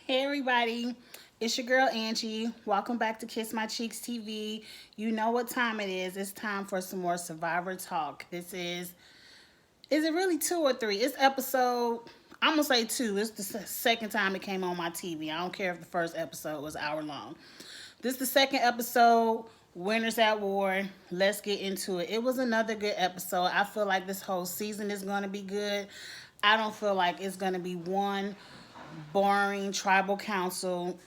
Hey everybody, it's your girl Angie. Welcome back to Kiss My Cheeks TV. You know what time it is. It's time for some more Survivor talk. Is it really two or three? It's episode, I'm going to say two. It's the second time it came on my TV. I don't care if the first episode was an hour long. This is the second episode, Winners at War. Let's get into it. It was another good episode. I feel like this whole season is going to be good. I don't feel like it's going to be one boring tribal council.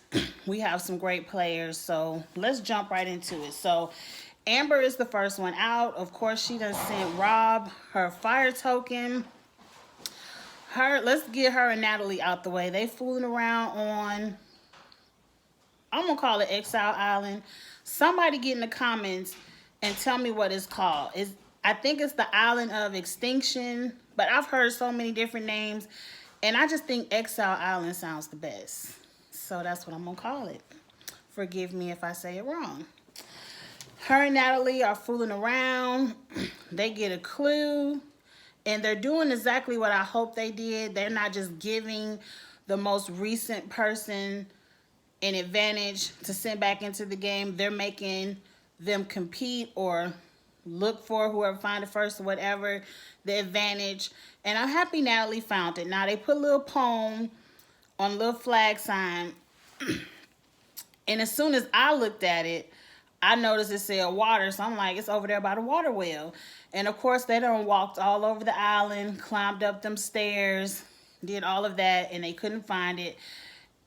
We have some great players, so let's jump right into it. So Amber is the first one out. Of course, she done sent Rob her fire token. Let's get her and Natalie out the way. They fooling around on, I'm gonna call it Exile Island. Somebody get in the comments and tell me what it's called. I think it's the Island of Extinction, but I've heard so many different names. And I just think Exile Island sounds the best. So that's what I'm going to call it. Forgive me if I say it wrong. Her and Natalie are fooling around. They get a clue. And they're doing exactly what I hope they did. They're not just giving the most recent person an advantage to send back into the game. They're making them compete or look for whoever find it first or whatever, the advantage. And I'm happy Natalie found it. Now they put a little poem on a little flag sign. And as soon as I looked at it, I noticed it said water. So I'm like, it's over there by the water well. And of course they done walked all over the island, climbed up them stairs, did all of that, and they couldn't find it.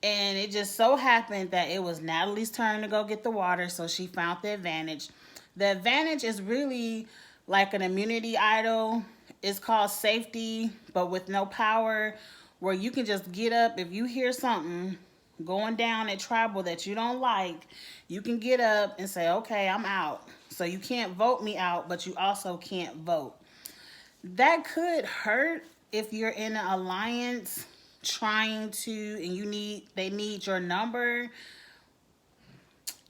And it just so happened that it was Natalie's turn to go get the water, so she found the advantage. The advantage is really like an immunity idol. It's called safety, but with no power, where you can just get up. If you hear something going down at tribal that you don't like, you can get up and say, okay, I'm out. So you can't vote me out, but you also can't vote. That could hurt if you're in an alliance trying to, and they need your number.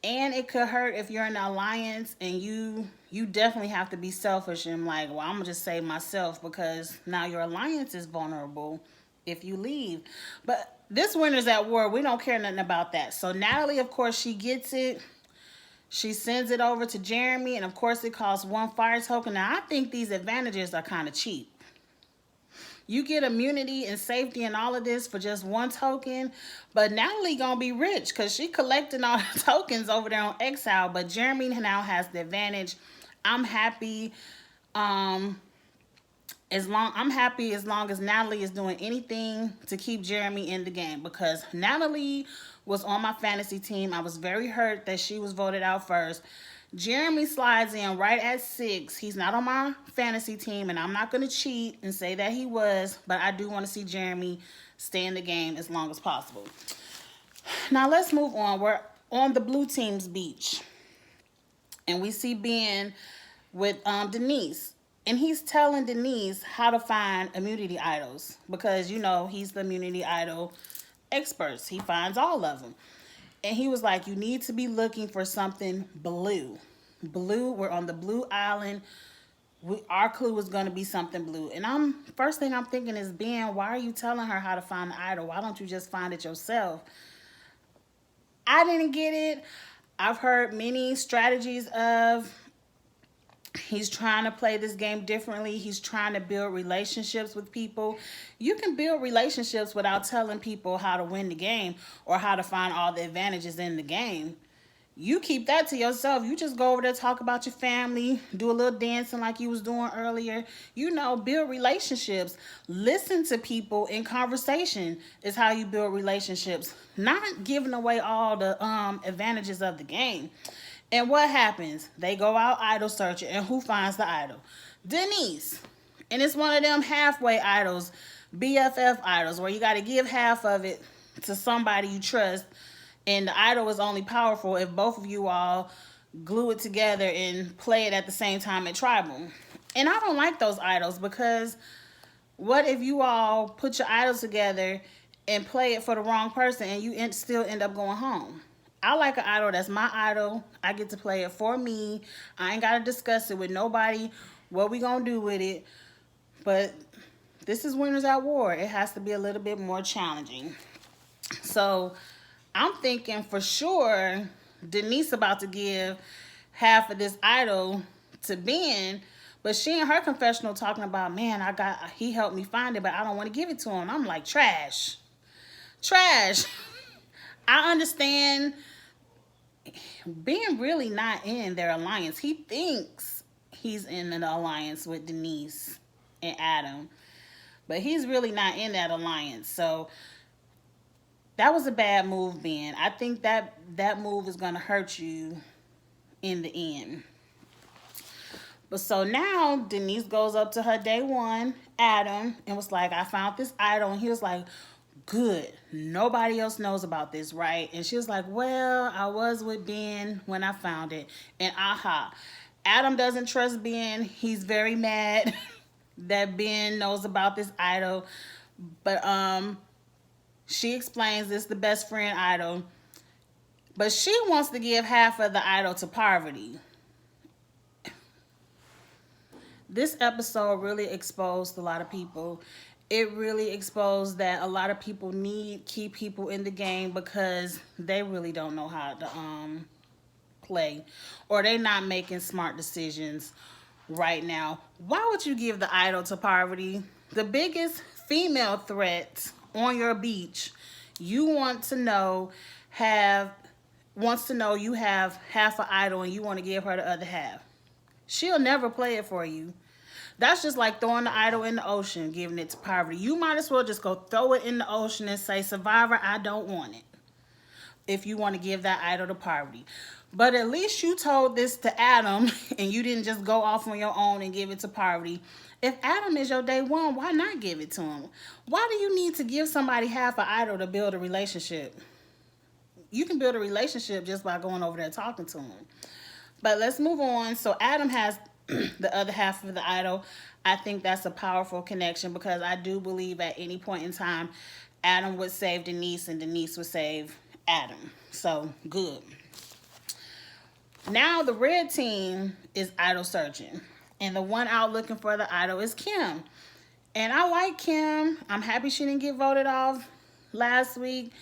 And it could hurt if you're in an alliance and you definitely have to be selfish and like, well, I'm gonna just save myself because now your alliance is vulnerable if you leave. But this Winners at War, we don't care nothing about that. So Natalie, of course, she gets it. She sends it over to Jeremy, and of course it costs one fire token. Now I think these advantages are kind of cheap. You get immunity and safety and all of this for just one token. But Natalie gonna be rich because she collecting all the tokens over there on Exile. But Jeremy now has the advantage. I'm happy. I'm happy as long as Natalie is doing anything to keep Jeremy in the game, because Natalie was on my fantasy team. I was very hurt that she was voted out first. Jeremy slides in right at 6. He's not on my fantasy team, and I'm not going to cheat and say that he was, but I do want to see Jeremy stay in the game as long as possible. Now let's move on. We're on the blue team's beach, and we see Ben with Denise. And he's telling Denise how to find immunity idols because, you know, he's the immunity idol expert. He finds all of them. And he was like, you need to be looking for something blue. Blue, we're on the blue island. Our clue is going to be something blue. And first thing I'm thinking is, Ben, why are you telling her how to find the idol? Why don't you just find it yourself? I didn't get it. I've heard many strategies of he's trying to play this game differently. He's trying to build relationships with people. You can build relationships without telling people how to win the game or how to find all the advantages in the game. You keep that to yourself. You just go over there, talk about your family, do a little dancing like you was doing earlier. You know, build relationships. Listen to people in conversation is how you build relationships. Not giving away all the advantages of the game. And what happens? They go out idol searching, and who finds the idol? Denise. And it's one of them halfway idols, BFF idols, where you got to give half of it to somebody you trust, and the idol is only powerful if both of you all glue it together and play it at the same time at tribal. And I don't like those idols, because what if you all put your idols together and play it for the wrong person and you still end up going home? I like an idol that's my idol. I get to play it for me. I ain't got to discuss it with nobody, what we gonna do with it. But this is Winners at War. It has to be a little bit more challenging. So I'm thinking for sure Denise about to give half of this idol to Ben, but she in her confessional talking about, man, he helped me find it, but I don't want to give it to him. I'm like, trash. Trash. I understand Ben really not in their alliance. He thinks he's in an alliance with Denise and Adam, but he's really not in that alliance. So that was a bad move, Ben. I think that move is going to hurt you in the end. But so now Denise goes up to her day one, Adam, and was like, I found this idol. And he was like, good. Nobody else knows about this, right? And she was like, well, I was with Ben when I found it. And Adam doesn't trust Ben. He's very mad that Ben knows about this idol. But she explains it's the best friend idol. But she wants to give half of the idol to Parvati. This episode really exposed a lot of people. It really exposed that a lot of people need key people in the game because they really don't know how to play, or they're not making smart decisions right now. Why would you give the idol to Parvati, the biggest female threat on your beach? You want to know wants to know you have half an idol and you want to give her the other half. She'll never play it for you. That's just like throwing the idol in the ocean, giving it to Parvati. You might as well just go throw it in the ocean and say, Survivor, I don't want it, if you want to give that idol to Parvati. But at least you told this to Adam and you didn't just go off on your own and give it to Parvati. If Adam is your day one, why not give it to him? Why do you need to give somebody half an idol to build a relationship? You can build a relationship just by going over there talking to him. But let's move on. So Adam has the other half of the idol. I think that's a powerful connection because I do believe at any point in time Adam would save Denise and Denise would save Adam. So good. Now the red team is idol searching, and the one out looking for the idol is Kim. And I like Kim. I'm happy she didn't get voted off last week.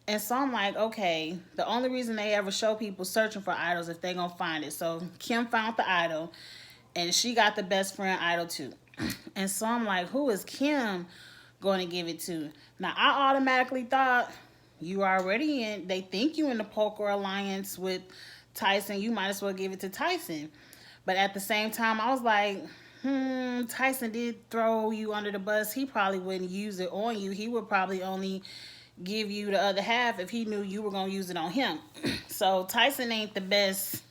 And so I'm like, okay, the only reason they ever show people searching for idols if they're going to find it. So Kim found the idol, and she got the best friend idol too. And so I'm like, who is Kim going to give it to? Now, I automatically thought you already in. They think you in the poker alliance with Tyson. You might as well give it to Tyson. But at the same time, I was like, Tyson did throw you under the bus. He probably wouldn't use it on you. He would probably only give you the other half if he knew you were going to use it on him. So Tyson ain't the best.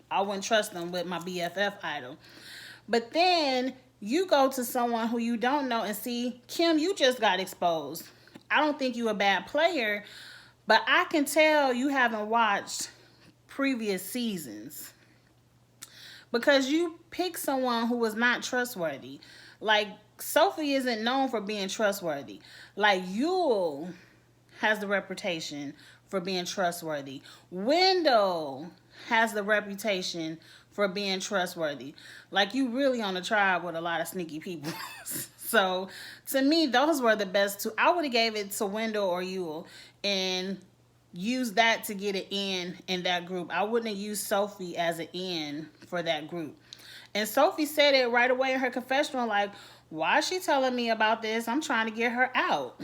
I wouldn't trust him with my BFF idol. But then you go to someone who you don't know and see, Kim, you just got exposed. I don't think you a bad player, but I can tell you haven't watched previous seasons because you picked someone who was not trustworthy. Like, Sophie isn't known for being trustworthy. Like, Yul has the reputation for being trustworthy. Wendell has the reputation for being trustworthy. Like, you really on a tribe with a lot of sneaky people. So to me, those were the best two. I would have gave it to Wendell or Yul and used that to get an in that group. I wouldn't have used Sophie as an in for that group. And Sophie said it right away in her confessional, like, why is she telling me about this? I'm trying to get her out.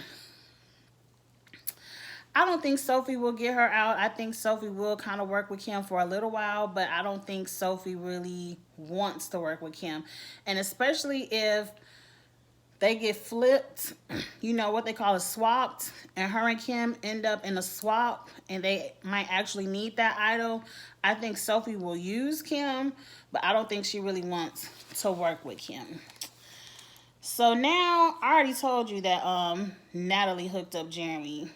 I don't think Sophie will get her out. I think Sophie will kind of work with Kim for a little while, but I don't think Sophie really wants to work with Kim. And especially if they get flipped, you know, what they call a swapped, and her and Kim end up in a swap, and they might actually need that idol. I think Sophie will use Kim, but I don't think she really wants to work with Kim. So now, I already told you that Natalie hooked up Jeremy.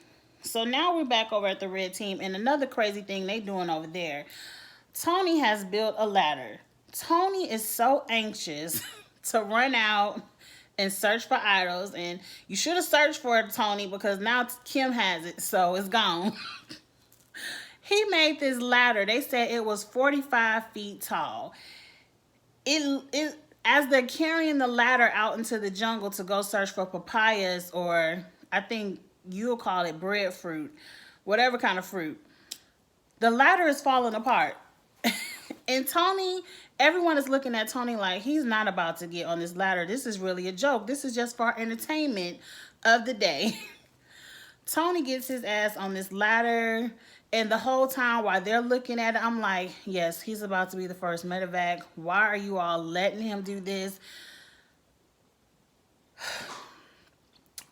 So now we're back over at the red team, and another crazy thing they doing over there. Tony has built a ladder. Tony is so anxious to run out and search for idols, and you should have searched for it, Tony, because now Kim has it, so it's gone. He made this ladder. They said it was 45 feet tall. It as they're carrying the ladder out into the jungle to go search for papayas, or I think you'll call it breadfruit, whatever kind of fruit. The ladder is falling apart. And Tony, everyone is looking at Tony like he's not about to get on this ladder. This is really a joke. This is just for our entertainment of the day. Tony gets his ass on this ladder, and the whole time while they're looking at it, I'm like, yes, he's about to be the first medevac. Why are you all letting him do this?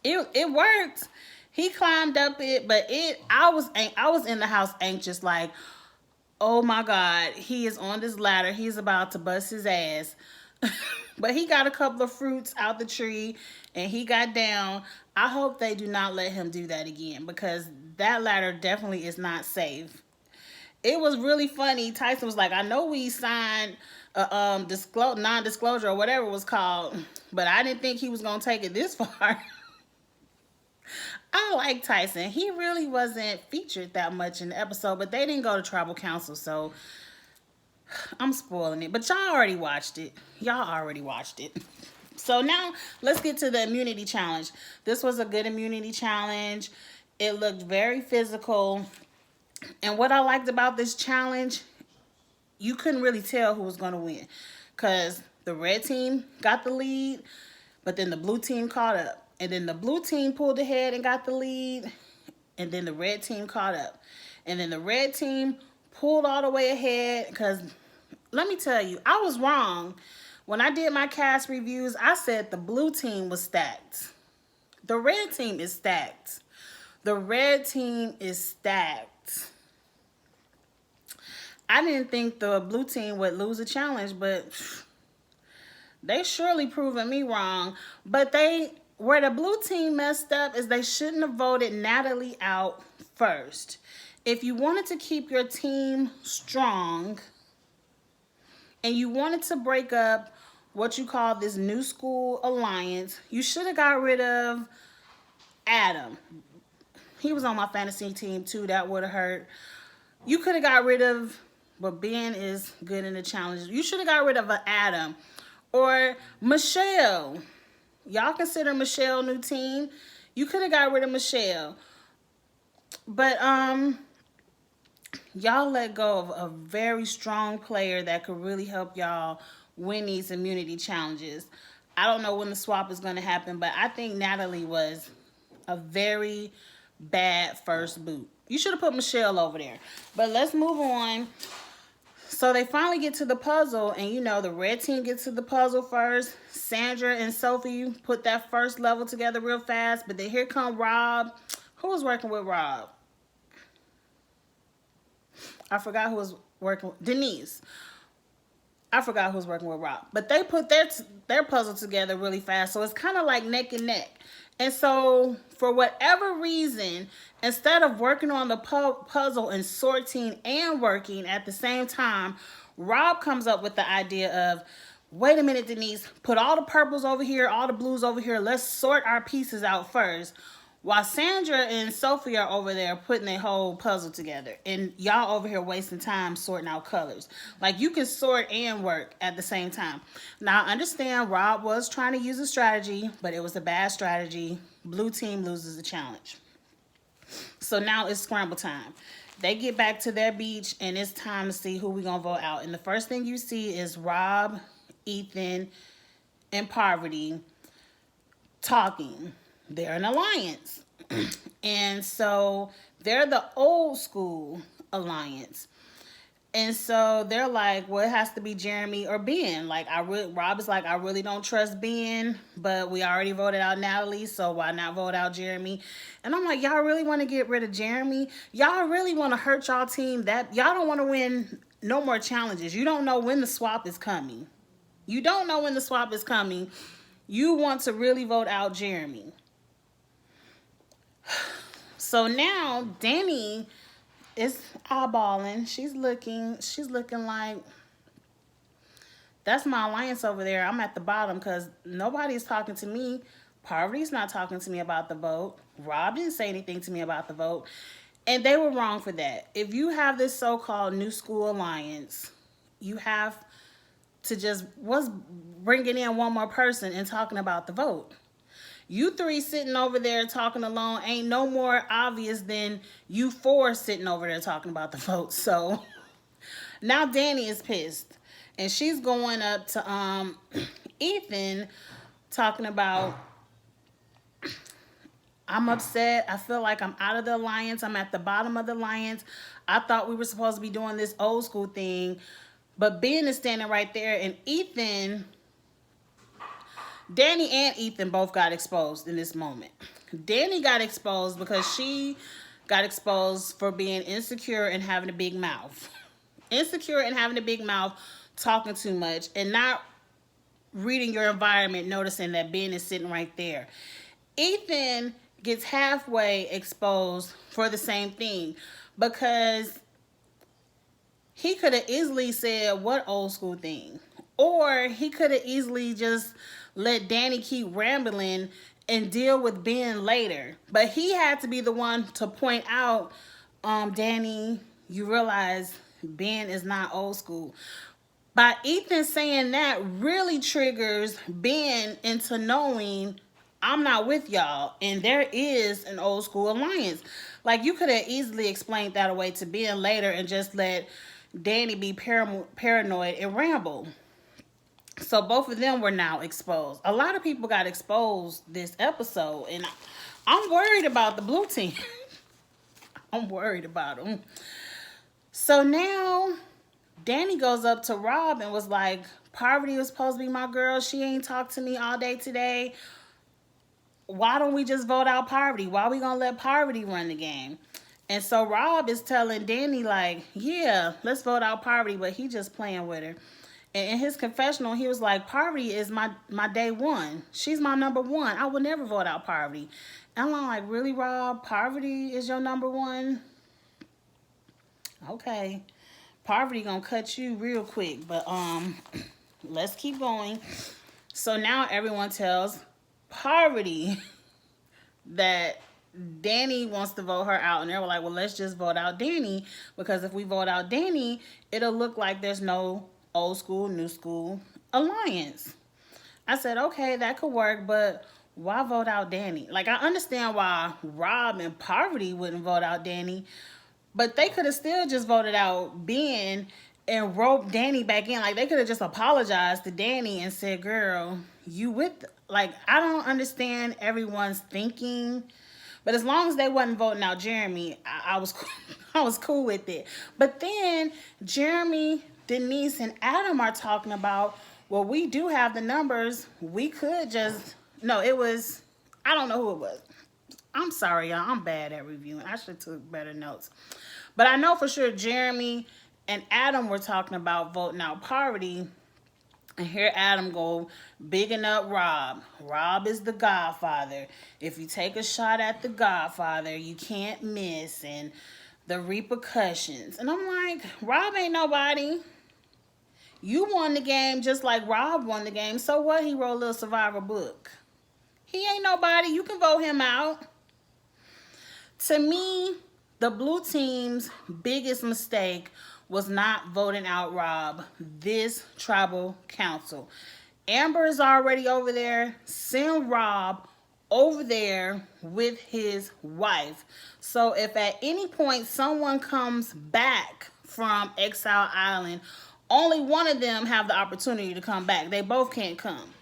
It worked. He climbed up it, but I was in the house anxious, like, oh my God, he is on this ladder. He's about to bust his ass. But he got a couple of fruits out the tree and he got down. I hope they do not let him do that again, because that ladder definitely is not safe. It was really funny. Tyson was like, I know we signed a non-disclosure or whatever it was called, but I didn't think he was going to take it this far. I like Tyson. He really wasn't featured that much in the episode, but they didn't go to tribal council, so I'm spoiling it. But y'all already watched it. So now let's get to the immunity challenge. This was a good immunity challenge. It looked very physical. And what I liked about this challenge, you couldn't really tell who was going to win, because the red team got the lead, but then the blue team caught up. And then the blue team pulled ahead and got the lead. And then the red team caught up. And then the red team pulled all the way ahead. Because let me tell you, I was wrong. When I did my cast reviews, I said the blue team was stacked. The red team is stacked. The red team is stacked. I didn't think the blue team would lose a challenge, but they surely proven me wrong. But where the blue team messed up is they shouldn't have voted Natalie out first. If you wanted to keep your team strong and you wanted to break up what you call this new school alliance, you should have got rid of Adam. He was on my fantasy team too. That would have hurt. You could have got rid of, but Ben is good in the challenges. You should have got rid of Adam or Michelle. Y'all consider Michelle new team. You could have got rid of Michelle. But y'all let go of a very strong player that could really help y'all win these immunity challenges. I don't know when the swap is going to happen, but I think Natalie was a very bad first boot. You should have put Michelle over there. But let's move on. So they finally get to the puzzle, and you know the red team gets to the puzzle first. Sandra and Sophie put that first level together real fast, but then here come Rob. Who was working with Rob? I forgot who was working with Denise. I forgot who was working with Rob. But they put their puzzle together really fast, so it's kind of like neck and neck. And so, for whatever reason, instead of working on the puzzle and sorting and working at the same time, Rob comes up with the idea of, wait a minute, Denise, put all the purples over here, all the blues over here. Let's sort our pieces out first. While Sandra and Sophie are over there putting their whole puzzle together. And y'all over here wasting time sorting out colors. Like, you can sort and work at the same time. Now, I understand Rob was trying to use a strategy, but it was a bad strategy. Blue team loses the challenge. So now it's scramble time. They get back to their beach, and it's time to see who we're going to vote out. And the first thing you see is Rob, Ethan, and Parvati talking. They're an alliance. And so they're the old school alliance. And so they're like, well, it has to be Jeremy or Ben. Like, Rob is like, I really don't trust Ben, but we already voted out Natalie, so why not vote out Jeremy? And I'm like, y'all really want to get rid of Jeremy? Y'all really want to hurt y'all team? That y'all don't want to win no more challenges. You don't know when the swap is coming. You don't know when the swap is coming. You want to really vote out Jeremy. So now Danny is eyeballing. She's looking like, that's my alliance over there. I'm at the bottom because nobody's talking to me. Parvati's not talking to me about the vote. Rob didn't say anything to me about the vote. And they were wrong for that. If you have this so-called new school alliance, you have to just bringing in one more person and talking about the vote. You three sitting over there talking alone ain't no more obvious than you four sitting over there talking about the vote. So now Danny is pissed. And she's going up to Ethan talking about, I'm upset. I feel like I'm out of the alliance. I'm at the bottom of the alliance. I thought we were supposed to be doing this old school thing. But Ben is standing right there, and Danny and Ethan both got exposed in this moment. Danny got exposed because she got exposed for being insecure and having a big mouth. Insecure and having a big mouth, talking too much, and not reading your environment, noticing that Ben is sitting right there. Ethan gets halfway exposed for the same thing because he could have easily said, what old school thing? Or he could have easily just let Danny keep rambling and deal with Ben later. But he had to be the one to point out, Danny, you realize Ben is not old school. By Ethan saying that really triggers Ben into knowing I'm not with y'all, and there is an old school alliance. Like, you could have easily explained that away to Ben later and just let Danny be paranoid and ramble. So both of them were now exposed. A lot of people got exposed this episode, and I'm worried about the blue team. I'm worried about them. So now Danny goes up to Rob and was like, Parvati was supposed to be my girl. She ain't talked to me all day today. Why don't we just vote out Parvati? Why are we going to let Parvati run the game? And so Rob is telling Danny, like, yeah, let's vote out Parvati, but he just playing with her. And in his confessional, he was like, Parvati is my day one. She's my number one. I would never vote out Parvati. And I'm like, really, Rob? Parvati is your number one? Okay. Parvati gonna cut you real quick, but let's keep going. So now everyone tells Parvati that Danny wants to vote her out, and they were like, well, let's just vote out Danny, because if we vote out Danny, it'll look like there's no old school, new school alliance. I said, okay, that could work, but why vote out Danny? Like, I understand why Rob and Parvati wouldn't vote out Danny, but they could have still just voted out Ben and roped Danny back in. Like, they could have just apologized to Danny and said, girl, you with... Like, I don't understand everyone's thinking. But as long as they wasn't voting out Jeremy, I was I was cool with it. But then Jeremy, Denise, and Adam are talking about, well, we do have the numbers. We could just... No, it was... I don't know who it was. I'm sorry, y'all. I'm bad at reviewing. I should have took better notes. But I know for sure Jeremy and Adam were talking about voting out Parvati. And here Adam go bigging up Rob. Rob is the Godfather. If you take a shot at the Godfather, you can't miss. And the repercussions. And I'm like, Rob ain't nobody. You won the game just like Rob won the game. So what? He wrote a little Survivor book. He ain't nobody. You can vote him out. To me, the blue team's biggest mistake was not voting out Rob this tribal council. Amber is already over there. Send Rob over there with his wife. So if at any point someone comes back from Exile Island, only one of them have the opportunity to come back. They both can't come.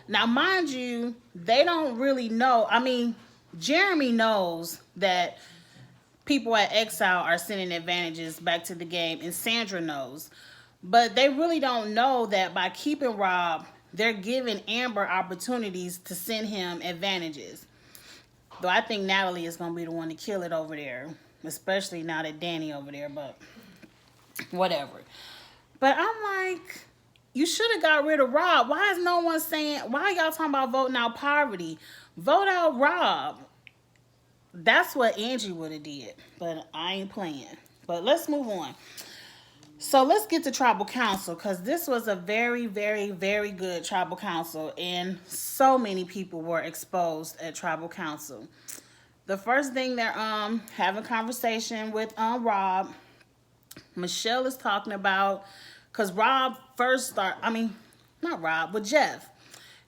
Now, mind you, they don't really know. I mean, Jeremy knows that people at Exile are sending advantages back to the game, and Sandra knows. But they really don't know that by keeping Rob, they're giving Amber opportunities to send him advantages. Though I think Natalie is going to be the one to kill it over there, especially now that Danny over there, but whatever. But I'm like, you should have got rid of Rob. Why is no one saying, why are y'all talking about voting out Parvati? Vote out Rob. That's what Angie would have did, but I ain't playing. But let's move on. So let's get to Tribal Council, because this was a very, very, very good Tribal Council, and so many people were exposed at Tribal Council. The first thing, they're having a conversation with Rob. Michelle is talking about, because Rob first started, I mean, not Rob, but Jeff.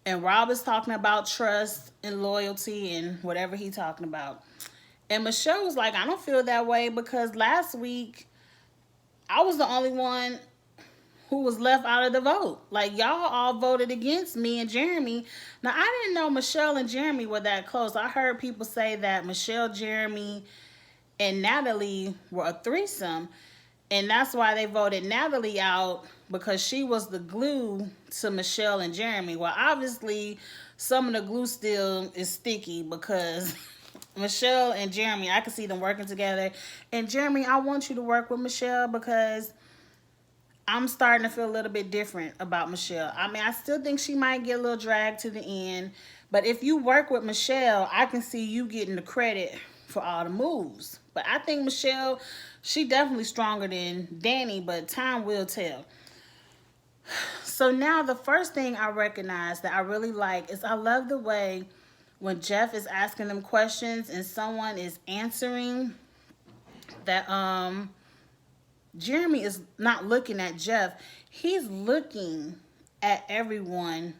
And Rob is talking about trust and loyalty and whatever he talking about. And Michelle was like, I don't feel that way because last week I was the only one who was left out of the vote. Like, y'all all voted against me and Jeremy. Now, I didn't know Michelle and Jeremy were that close. I heard people say that Michelle, Jeremy, and Natalie were a threesome. And that's why they voted Natalie out, because she was the glue to Michelle and Jeremy. Well, obviously, some of the glue still is sticky because Michelle and Jeremy, I can see them working together. And Jeremy, I want you to work with Michelle because I'm starting to feel a little bit different about Michelle. I mean, I still think she might get a little dragged to the end. But if you work with Michelle, I can see you getting the credit for all the moves. But I think Michelle, she definitely stronger than Danny, but time will tell. So now the first thing I recognize that I really like is I love the way when Jeff is asking them questions and someone is answering that Jeremy is not looking at Jeff. He's looking at everyone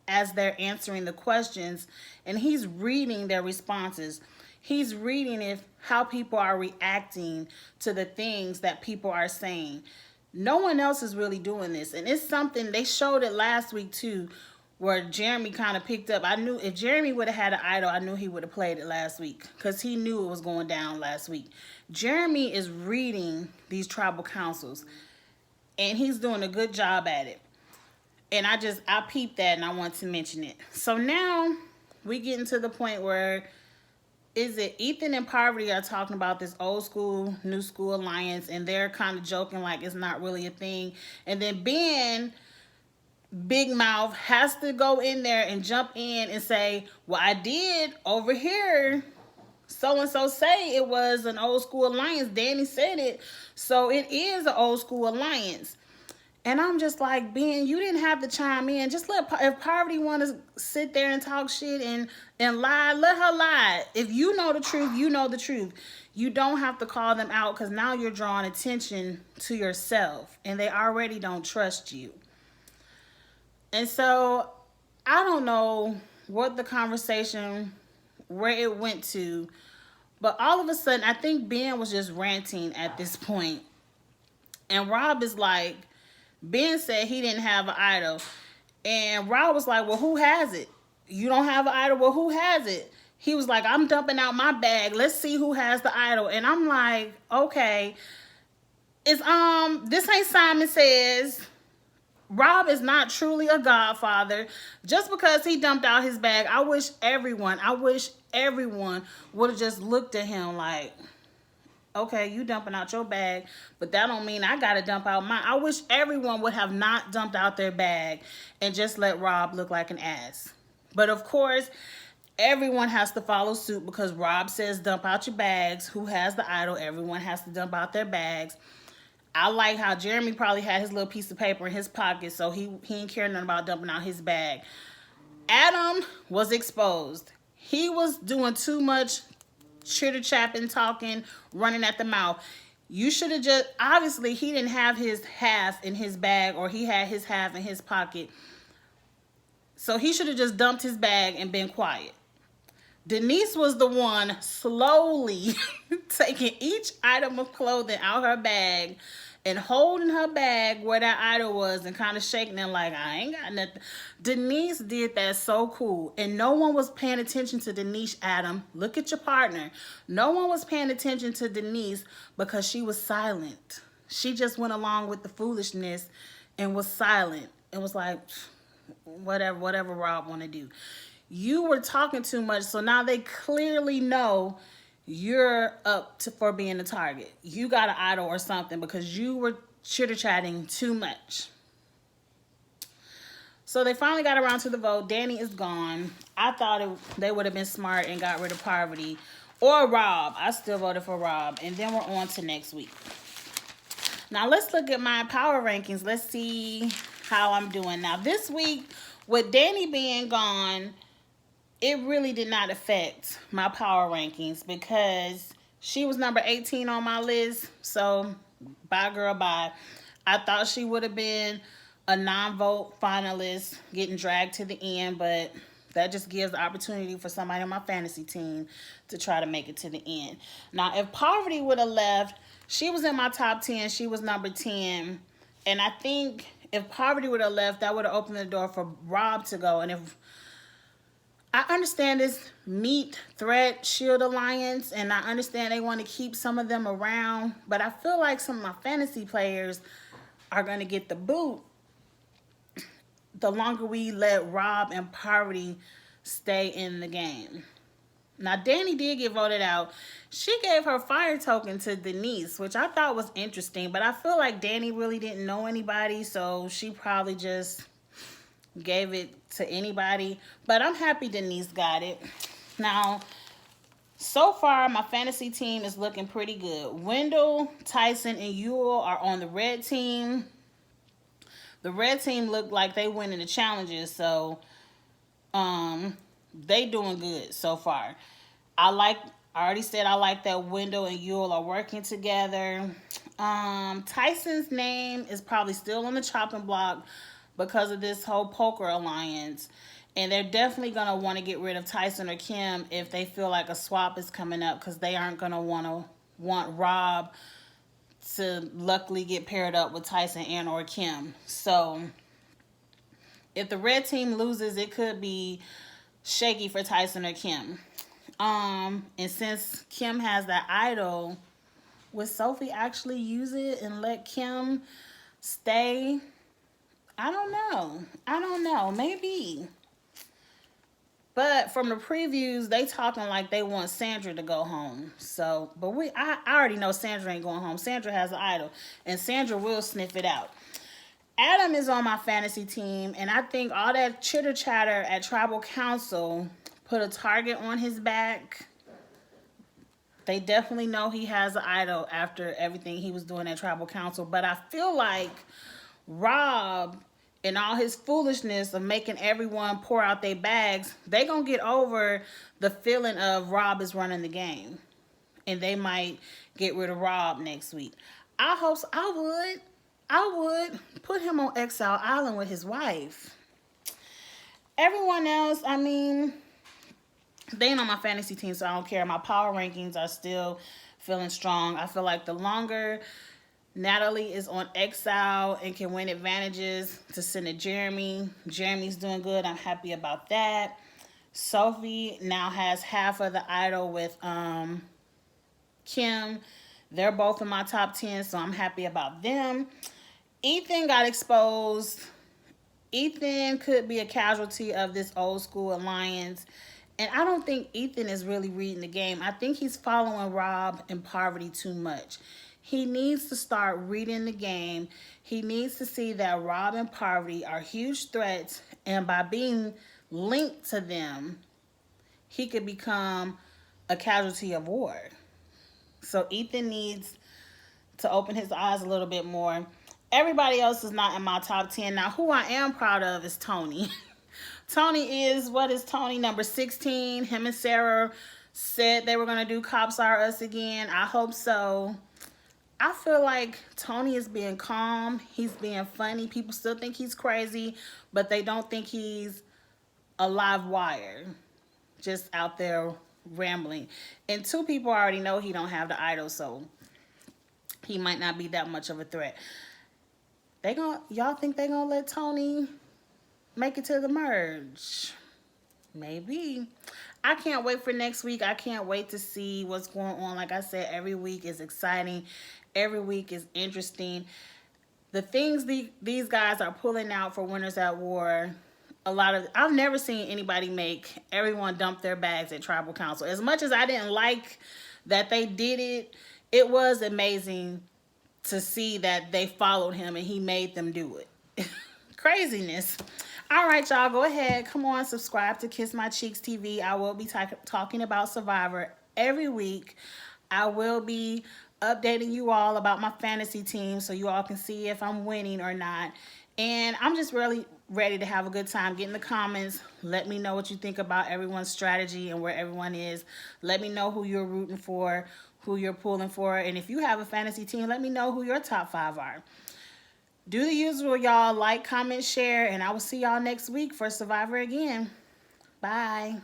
as they're answering the questions, and he's reading their responses. He's reading if how people are reacting to the things that people are saying. No one else is really doing this, and it's something they showed it last week too, where Jeremy kind of picked up. I knew if Jeremy would have had an idol, I knew he would have played it last week because he knew it was going down last week. Jeremy is reading these tribal councils, and he's doing a good job at it. And I peeped that, and I want to mention it. So now we getting to the point where is it Ethan and Poverty are talking about this old school, new school alliance, and they're kind of joking like it's not really a thing. And then Ben, Big Mouth, has to go in there and jump in and say, well, I did over here so-and-so say it was an old school alliance. Danny said it. So it is an old school alliance. And I'm just like, Ben, you didn't have to chime in. Just if Poverty want to sit there and talk shit and lie, let her lie. If you know the truth, you know the truth. You don't have to call them out because now you're drawing attention to yourself. And they already don't trust you. And so I don't know what the conversation, where it went to. But all of a sudden, I think Ben was just ranting at this point. And Rob is like, Ben said he didn't have an idol. And Rob was like, well, who has it? You don't have an idol? Well, who has it? He was like, I'm dumping out my bag. Let's see who has the idol. And I'm like, okay. It's this ain't Simon Says. Rob is not truly a godfather. Just because he dumped out his bag, I wish everyone would have just looked at him like, okay, you dumping out your bag, but that don't mean I gotta dump out mine. I wish everyone would have not dumped out their bag and just let Rob look like an ass. But of course, everyone has to follow suit because Rob says dump out your bags. Who has the idol? Everyone has to dump out their bags. I like how Jeremy probably had his little piece of paper in his pocket, so he ain't care nothing about dumping out his bag. Adam was exposed. He was doing too much chitter-chapping, talking, running at the mouth. You should have just, obviously, he didn't have his half in his bag, or he had his half in his pocket. So he should have just dumped his bag and been quiet. Denise was the one slowly taking each item of clothing out her bag and holding her bag where that idol was and kind of shaking it like, I ain't got nothing. Denise did that so cool. And no one was paying attention to Denise, Adam. Look at your partner. No one was paying attention to Denise because she was silent. She just went along with the foolishness and was silent. And was like, whatever Rob want to do. You were talking too much, so now they clearly know you're up for being the target. You got an idol or something because you were chitter-chatting too much. So they finally got around to the vote. Danny is gone. I thought they would have been smart and got rid of Poverty or Rob. I still voted for Rob. And then we're on to next week. Now let's look at my power rankings. Let's see how I'm doing. Now this week, with Danny being gone, it really did not affect my power rankings because she was number 18 on my list. So, bye, girl, bye. I thought she would have been a non-vote finalist getting dragged to the end, but that just gives the opportunity for somebody on my fantasy team to try to make it to the end. Now, if Poverty would have left, she was in my top 10. She was number 10. And I think if Poverty would have left, that would have opened the door for Rob to go. And if I understand this Meat Threat Shield Alliance, and I understand they want to keep some of them around, but I feel like some of my fantasy players are going to get the boot the longer we let Rob and Poverty stay in the game. Now, Danny did get voted out. She gave her fire token to Denise, which I thought was interesting, but I feel like Danny really didn't know anybody, so she probably just gave it to anybody. But I'm happy Denise got it. Now, so far, my fantasy team is looking pretty good. Wendell, Tyson, and Yule are on the red team. The red team looked like they winning the challenges, so they doing good so far. I already said I like that Wendell and Yule are working together. Tyson's name is probably still on the chopping block because of this whole poker alliance. And they're definitely going to want to get rid of Tyson or Kim if they feel like a swap is coming up, because they aren't going to want Rob to luckily get paired up with Tyson and or Kim. So if the red team loses, it could be shaky for Tyson or Kim. And since Kim has that idol, would Sophie actually use it and let Kim stay? I don't know. Maybe. But from the previews, they talking like they want Sandra to go home. So, but I already know Sandra ain't going home. Sandra has an idol, and Sandra will sniff it out. Adam is on my fantasy team, and I think all that chitter chatter at Tribal Council put a target on his back. They definitely know he has an idol after everything he was doing at Tribal Council. But I feel like Rob and all his foolishness of making everyone pour out their bags, they gonna get over the feeling of Rob is running the game. And they might get rid of Rob next week. I hope so. I would put him on Exile Island with his wife. Everyone else, I mean, they ain't on my fantasy team, so I don't care. My power rankings are still feeling strong. I feel like the longer Natalie is on Exile and can win advantages to send to Jeremy. Jeremy's doing good. I'm happy about that. Sophie now has half of the idol with Kim. They're both in my top 10, so I'm happy about them. Ethan got exposed. Ethan could be a casualty of this old school alliance. And I don't think Ethan is really reading the game. I think he's following Rob and Poverty too much. He needs to start reading the game. He needs to see that Rob and Poverty are huge threats, and by being linked to them, he could become a casualty of war. So Ethan needs to open his eyes a little bit more. Everybody else is not in my top 10. Now, who I am proud of is Tony. Tony is, what is Tony? Number 16. Him and Sarah said they were going to do Cops Are Us again. I hope so. I feel like Tony is being calm. He's being funny. People still think he's crazy, but they don't think he's a live wire, just out there rambling. And 2 people already know he don't have the idol, so he might not be that much of a threat. Y'all think they gonna let Tony make it to the merge? Maybe. I can't wait for next week. I can't wait to see what's going on. Like I said, every week is exciting. Every week is interesting. The things these guys are pulling out for Winners at War, I've never seen anybody make everyone dump their bags at Tribal Council. As much as I didn't like that they did it, it was amazing to see that they followed him and he made them do it. Craziness. All right, y'all, go ahead. Come on, subscribe to Kiss My Cheeks TV. I will be talking about Survivor every week. I will be updating you all about my fantasy team so you all can see if I'm winning or not. And I'm just really ready to have a good time. Get in the comments. Let me know what you think about everyone's strategy and where everyone is. Let me know who you're rooting for, who you're pulling for. And if you have a fantasy team, let me know who your top 5 are. Do the usual, y'all. Like, comment, share, and I will see y'all next week for Survivor again. Bye.